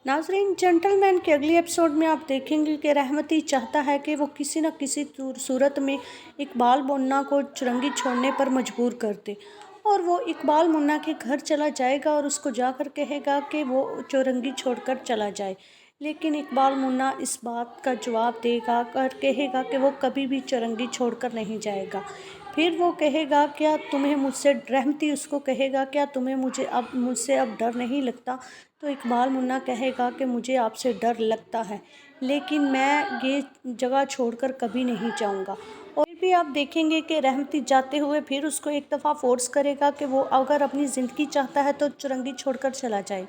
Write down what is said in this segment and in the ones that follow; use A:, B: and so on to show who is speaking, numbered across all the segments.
A: नाज़रीन, जेंटलमैन के अगले एपिसोड में आप देखेंगे कि रहमती चाहता है कि वो किसी न किसी सूरत में इकबाल मुन्ना को चुरंगी छोड़ने पर मजबूर कर दे, और वो इकबाल मुन्ना के घर चला जाएगा और उसको जाकर कहेगा कि वो चुरंगी छोड़कर चला जाए। लेकिन इकबाल मुन्ना इस बात का जवाब देगा और कहेगा कि वो कभी भी चुरंगी छोड़कर नहीं जाएगा। फिर वो कहेगा, क्या तुम्हें मुझसे, रहमती उसको कहेगा, क्या तुम्हें मुझसे अब डर नहीं लगता? तो इकबाल मुन्ना कहेगा कि मुझे आपसे डर लगता है, लेकिन मैं ये जगह छोड़कर कभी नहीं जाऊंगा। और फिर भी आप देखेंगे कि रहमती जाते हुए फिर उसको एक दफ़ा फोर्स करेगा कि वो अगर अपनी ज़िंदगी चाहता है तो चुरंगी छोड़कर चला जाए।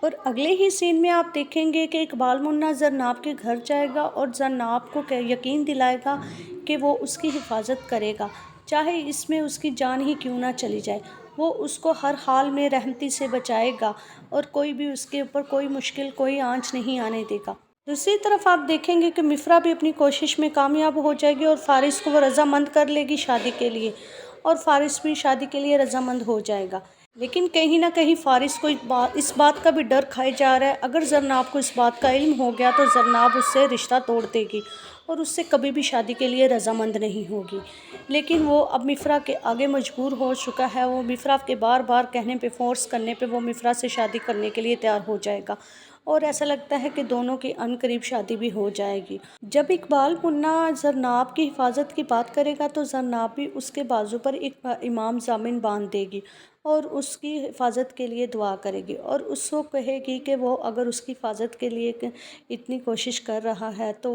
A: और अगले ही सीन में आप देखेंगे कि इकबाल मुन्ना जरनाब के घर जाएगा और जरनाब को यकीन दिलाएगा कि वो उसकी हिफाजत करेगा, चाहे इसमें उसकी जान ही क्यों ना चली जाए। वो उसको हर हाल में रहमती से बचाएगा और कोई भी उसके ऊपर कोई मुश्किल, कोई आंच नहीं आने देगा। दूसरी तरफ आप देखेंगे कि मिफ्रा भी अपनी कोशिश में कामयाब हो जाएगी और फारिस को वो रजामंद कर लेगी शादी के लिए, और फारिस भी शादी के लिए रजामंद हो जाएगा। लेकिन कहीं ना कहीं फारिस को इस बात का भी डर खाए जा रहा है, अगर जरनाब को इस बात का इल्म हो गया तो जरनाब उससे रिश्ता तोड़ देगी और उससे कभी भी शादी के लिए रजामंद नहीं होगी। लेकिन वो अब मिफ्रा के आगे मजबूर हो चुका है। वो मिफ्रा के बार बार कहने पे, फोर्स करने पे वो मिफ्रा से शादी करने के लिए तैयार हो जाएगा, और ऐसा लगता है कि दोनों की अनकरीब शादी भी हो जाएगी। जब इकबाल मुन्ना जरनाब की हिफाजत की बात करेगा तो जरनाब भी उसके बाजू पर एक इमाम जामिन बांध देगी और उसकी हिफाजत के लिए दुआ करेगी, और उसको कहेगी कि वो अगर उसकी हिफाजत के लिए इतनी कोशिश कर रहा है तो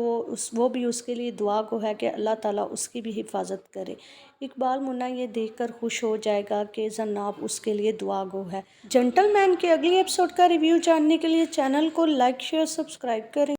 A: वो भी उसके लिए दुआ गो है कि अल्लाह ताला उसकी भी हिफाजत करे। इकबाल मुन्ना ये देखकर खुश हो जाएगा कि जरनाब उसके लिए दुआ गो है। जेंटलमैन के अगले एपिसोड का रिव्यू जानने के लिए चैनल को लाइक, शेयर, सब्सक्राइब करें।